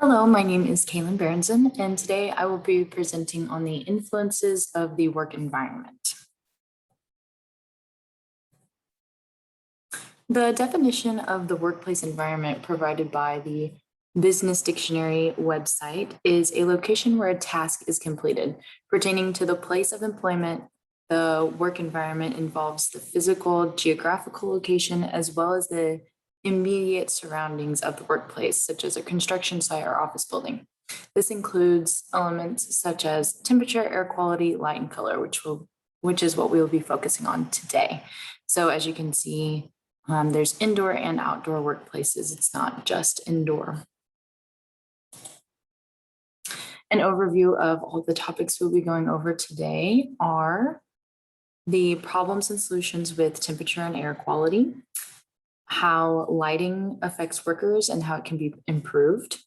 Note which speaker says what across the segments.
Speaker 1: Hello, my name is Kaylin Berenson, and today I will be presenting on the influences of the work environment. The definition of the workplace environment provided by the Business Dictionary website is a location where a task is completed. Pertaining to the place of employment, the work environment involves the physical, geographical location, as well as the immediate surroundings of the workplace, such as a construction site or office building. This includes elements such as temperature, air quality, light, and color, which is what we will be focusing on today. So as you can see, there's indoor and outdoor workplaces. It's not just indoor. An overview of all the topics we'll be going over today are the problems and solutions with temperature and air quality, how lighting affects workers and how it can be improved,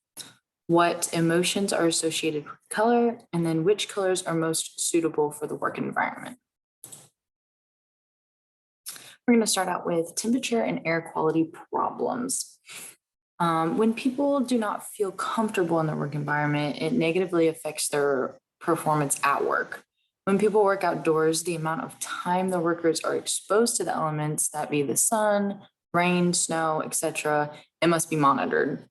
Speaker 1: what emotions are associated with color, and then which colors are most suitable for the work environment. We're going to start out with temperature and air quality problems. When people do not feel comfortable in the work environment, it negatively affects their performance at work. When people work outdoors, the amount of time the workers are exposed to the elements, that be the sun, rain, snow, etc., it must be monitored.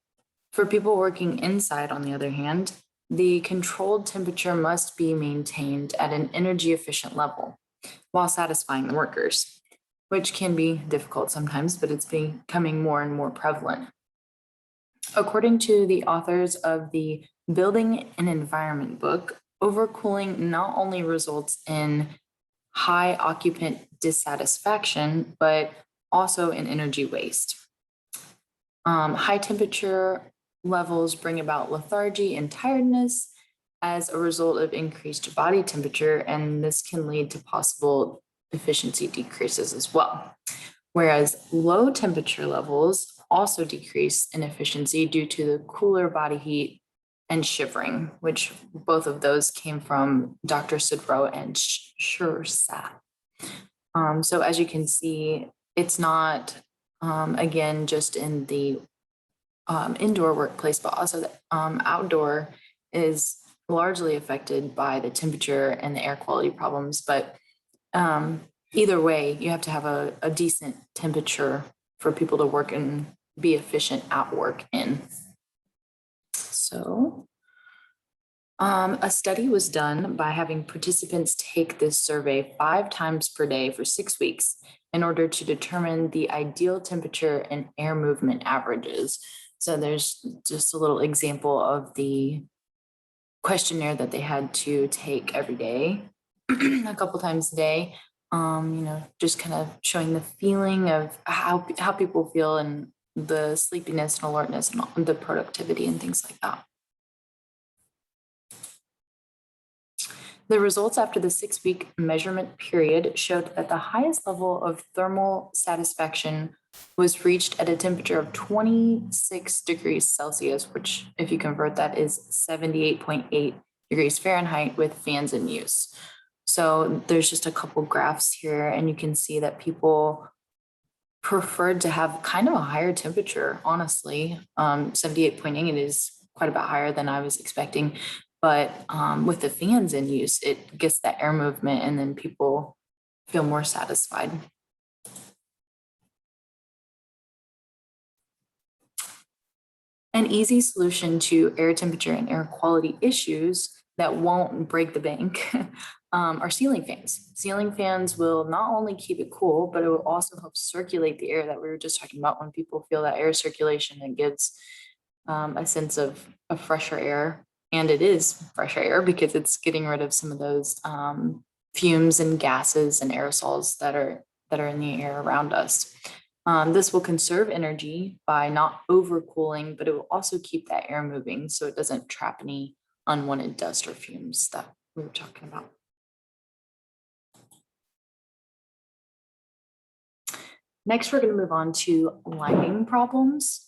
Speaker 1: For people working inside, on the other hand, the controlled temperature must be maintained at an energy efficient level while satisfying the workers, which can be difficult sometimes, but it's becoming more and more prevalent. According to the authors of the Building an Environment book, overcooling not only results in high occupant dissatisfaction, but also in energy waste. High temperature levels bring about lethargy and tiredness as a result of increased body temperature, and this can lead to possible efficiency decreases as well. Whereas low temperature levels also decrease in efficiency due to the cooler body heat and shivering, which both of those came from Dr. Sudrow and Schursat. So as you can see, it's not, again, just in the indoor workplace, but also the outdoor is largely affected by the temperature and the air quality problems. But either way, you have to have a decent temperature for people to work and be efficient at work in. So a study was done by having participants take this survey 5 times per day for 6 weeks in order to determine the ideal temperature and air movement averages. So there's just a little example of the questionnaire that they had to take every day, a couple times a day. Just kind of showing the feeling of how people feel and the sleepiness and alertness and the productivity and things like that. The results after the 6-week measurement period showed that the highest level of thermal satisfaction was reached at a temperature of 26 degrees Celsius, which, if you convert that, is 78.8 degrees Fahrenheit with fans in use. So there's just a couple graphs here, and you can see that people preferred to have kind of a higher temperature, honestly. 78.8 is quite a bit higher than I was expecting. But with the fans in use, it gets that air movement and then people feel more satisfied. An easy solution to air temperature and air quality issues that won't break the bank are ceiling fans. Ceiling fans will not only keep it cool, but it will also help circulate the air that we were just talking about. When people feel that air circulation, it gives a sense of fresher air. And it is fresher air because it's getting rid of some of those fumes and gases and aerosols that are in the air around us. This will conserve energy by not overcooling, but it will also keep that air moving so it doesn't trap any unwanted dust or fumes that we were talking about. Next, we're going to move on to lighting problems.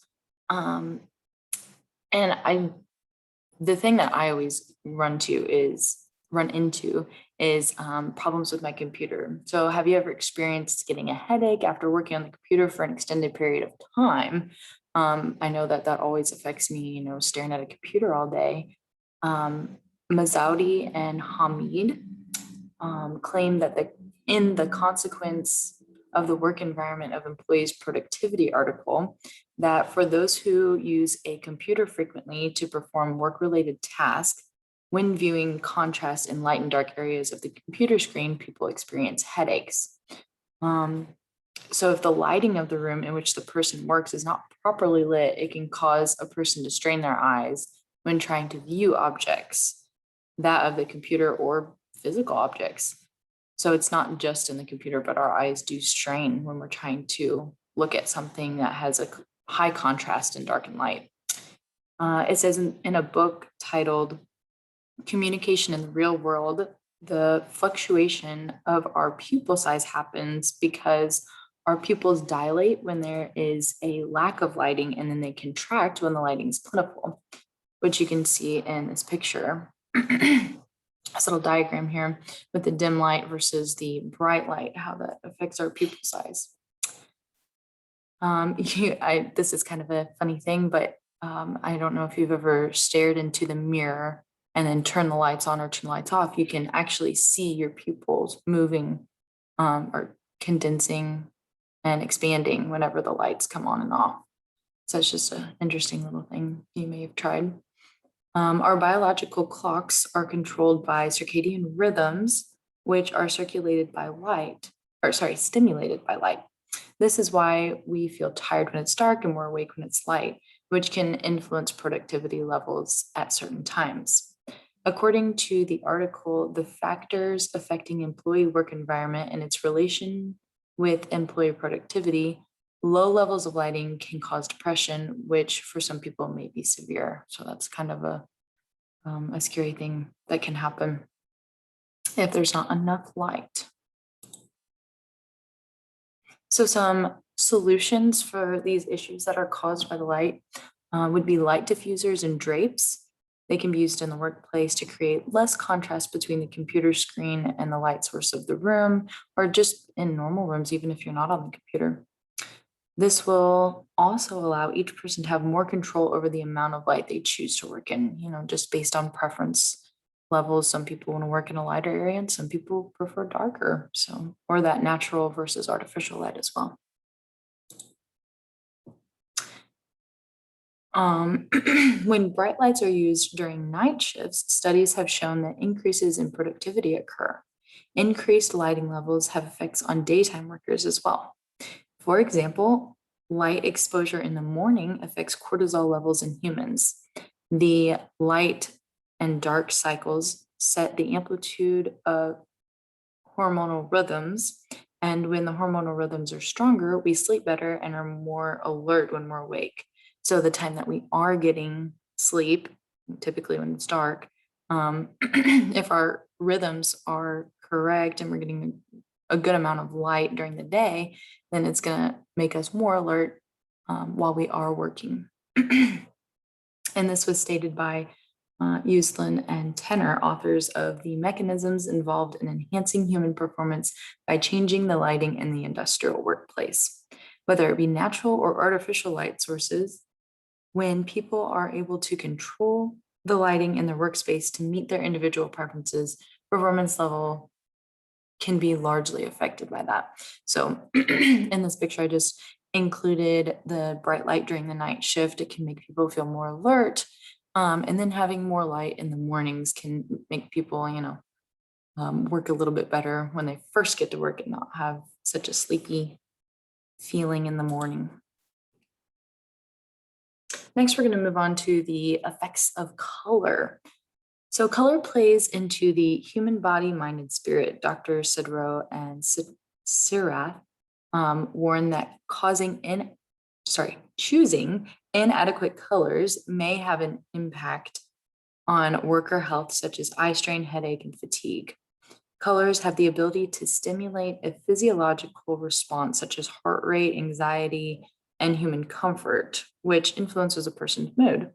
Speaker 1: The thing that I always run into is problems with my computer. So have you ever experienced getting a headache after working on the computer for an extended period of time? I know that that always affects me, staring at a computer all day. Mazoudi and Hamid claim that in the consequence of the work environment of employees' productivity article, that for those who use a computer frequently to perform work-related tasks, when viewing contrast in light and dark areas of the computer screen, people experience headaches. Um, so if the lighting of the room in which the person works is not properly lit, it can cause a person to strain their eyes when trying to view objects, that of the computer or physical objects. So it's not just in the computer, but our eyes do strain when we're trying to look at something that has a high contrast in dark and light. It says in a book titled Communication in the Real World, the fluctuation of our pupil size happens because our pupils dilate when there is a lack of lighting, and then they contract when the lighting is plentiful, which you can see in this picture. This little diagram here with the dim light versus the bright light, how that affects our pupil size. This is kind of a funny thing, but I don't know if you've ever stared into the mirror and then turn the lights on or turn the lights off. You can actually see your pupils moving or condensing and expanding whenever the lights come on and off. So it's just an interesting little thing you may have tried. Our biological clocks are controlled by circadian rhythms, which are stimulated by light. This is why we feel tired when it's dark and we're awake when it's light, which can influence productivity levels at certain times. According to the article, the factors affecting employee work environment and its relation with employee productivity, low levels of lighting can cause depression, which for some people may be severe. So that's kind of a scary thing that can happen if there's not enough light. So some solutions for these issues that are caused by the light would be light diffusers and drapes. They can be used in the workplace to create less contrast between the computer screen and the light source of the room, or just in normal rooms, even if you're not on the computer. This will also allow each person to have more control over the amount of light they choose to work in, just based on preference levels. Some people want to work in a lighter area and some people prefer darker. So, or that natural versus artificial light as well. When bright lights are used during night shifts, studies have shown that increases in productivity occur. Increased lighting levels have effects on daytime workers as well. For example, light exposure in the morning affects cortisol levels in humans. The light and dark cycles set the amplitude of hormonal rhythms. And when the hormonal rhythms are stronger, we sleep better and are more alert when we're awake. So the time that we are getting sleep, typically when it's dark, if our rhythms are correct and we're getting a good amount of light during the day, then it's going to make us more alert while we are working. And this was stated by Uslan and Tenner, authors of The Mechanisms Involved in Enhancing Human Performance by Changing the Lighting in the Industrial Workplace. Whether it be natural or artificial light sources, when people are able to control the lighting in their workspace to meet their individual preferences, performance level can be largely affected by that. So in this picture, I just included the bright light during the night shift. It can make people feel more alert. And then having more light in the mornings can make people, work a little bit better when they first get to work and not have such a sleepy feeling in the morning. Next, we're going to move on to the effects of color. So color plays into the human body, mind, and spirit. Dr. Sidro and Sirath warn that choosing inadequate colors may have an impact on worker health, such as eye strain, headache, and fatigue. Colors have the ability to stimulate a physiological response, such as heart rate, anxiety, and human comfort, which influences a person's mood.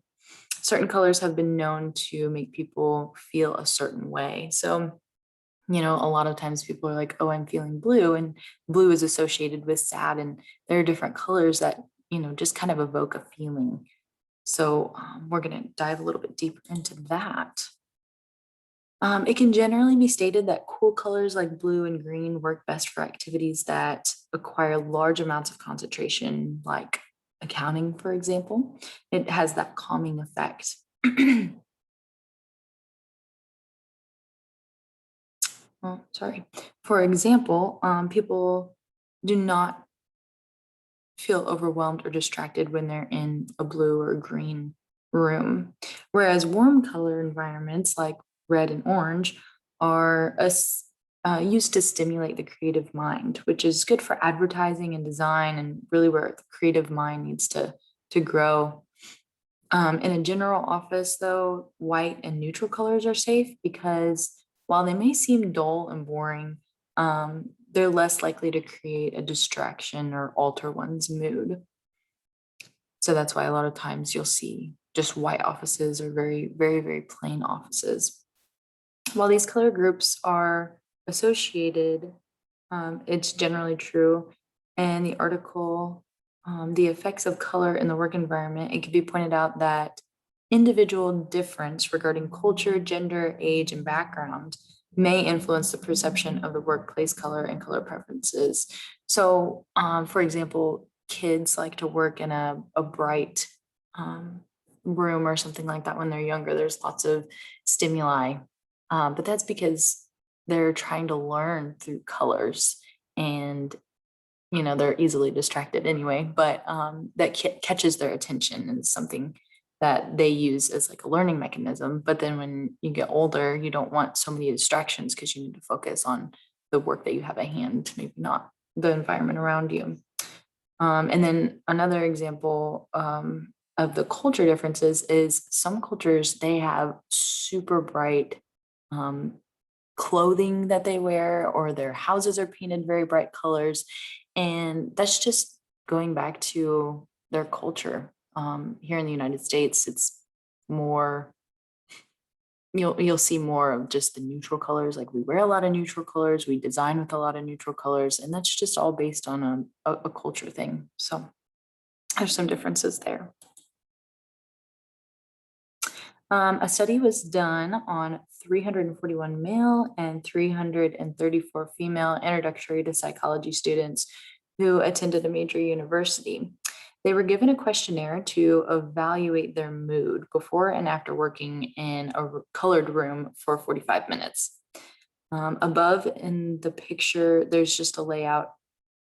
Speaker 1: Certain colors have been known to make people feel a certain way. So, a lot of times people are like, oh, I'm feeling blue, and blue is associated with sad. And there are different colors that just kind of evoke a feeling. So we're going to dive a little bit deeper into that. It can generally be stated that cool colors like blue and green work best for activities that acquire large amounts of concentration, like accounting, for example. It has that calming effect. Oh, sorry. For example, people do not feel overwhelmed or distracted when they're in a blue or green room. Whereas warm color environments like red and orange are used to stimulate the creative mind, which is good for advertising and design, and really where the creative mind needs to grow. In a general office, though, white and neutral colors are safe because while they may seem dull and boring, they're less likely to create a distraction or alter one's mood. So that's why a lot of times you'll see just white offices or very, very, very plain offices. While these color groups are associated, it's generally true. And the article, The Effects of Color in the Work Environment, it could be pointed out that individual difference regarding culture, gender, age, and background may influence the perception of the workplace color and color preferences. So, for example, kids like to work in a bright room or something like that when they're younger. There's lots of stimuli, but that's because they're trying to learn through colors, and they're easily distracted anyway, but that catches their attention and it's something that they use as like a learning mechanism. But then when you get older, you don't want so many distractions because you need to focus on the work that you have at hand, maybe not the environment around you. And then another example of the culture differences is some cultures, they have super bright um, clothing that they wear, or their houses are painted very bright colors. And that's just going back to their culture. Here in the United States, it's more, you'll see more of just the neutral colors. Like we wear a lot of neutral colors, we design with a lot of neutral colors, and that's just all based on a culture thing. So there's some differences there. A study was done on 341 male and 334 female introductory to psychology students who attended a major university. They were given a questionnaire to evaluate their mood before and after working in a colored room for 45 minutes. Above in the picture, there's just a layout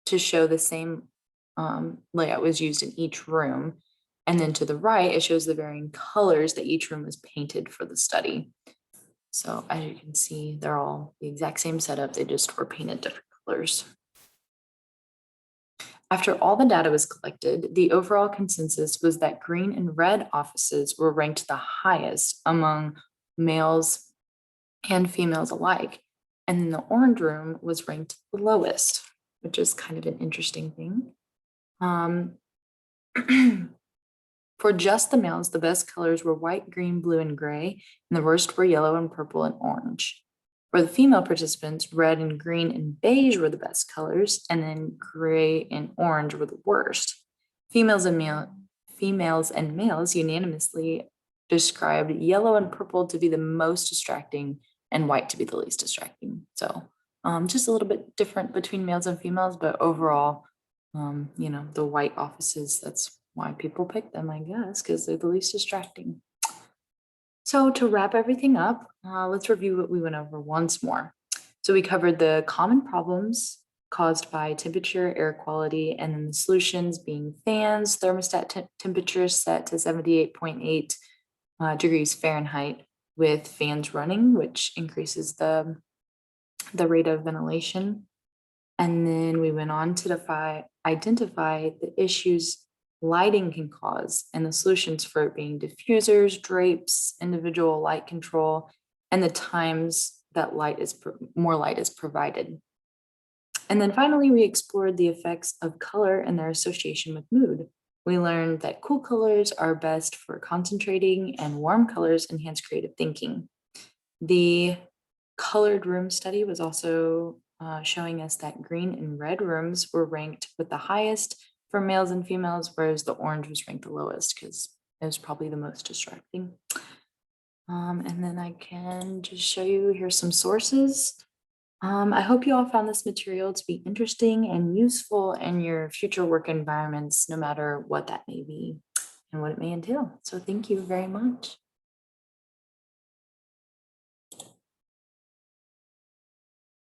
Speaker 1: to show the same layout was used in each room. And then to the right, it shows the varying colors that each room was painted for the study. So as you can see, they're all the exact same setup. They just were painted different colors. After all the data was collected, the overall consensus was that green and red offices were ranked the highest among males and females alike. And then the orange room was ranked the lowest, which is kind of an interesting thing. For just the males, the best colors were white, green, blue, and gray, and the worst were yellow and purple and orange. For the female participants, red and green and beige were the best colors, and then gray and orange were the worst. Females and males unanimously described yellow and purple to be the most distracting and white to be the least distracting. So just a little bit different between males and females, but overall, the white offices, that's why people pick them, I guess, because they're the least distracting. So to wrap everything up, let's review what we went over once more. So we covered the common problems caused by temperature, air quality, and then the solutions being fans, thermostat temperatures set to 78.8 degrees Fahrenheit with fans running, which increases the rate of ventilation. And then we went on to identify the issues lighting can cause and the solutions for it being diffusers, drapes, individual light control, and the times that more light is provided. And then finally, we explored the effects of color and their association with mood. We learned that cool colors are best for concentrating and warm colors enhance creative thinking. The colored room study was also showing us that green and red rooms were ranked with the highest for males and females, whereas the orange was ranked the lowest because it was probably the most distracting. And then I can just show you, here's some sources. I hope you all found this material to be interesting and useful in your future work environments, no matter what that may be and what it may entail. So thank you very much.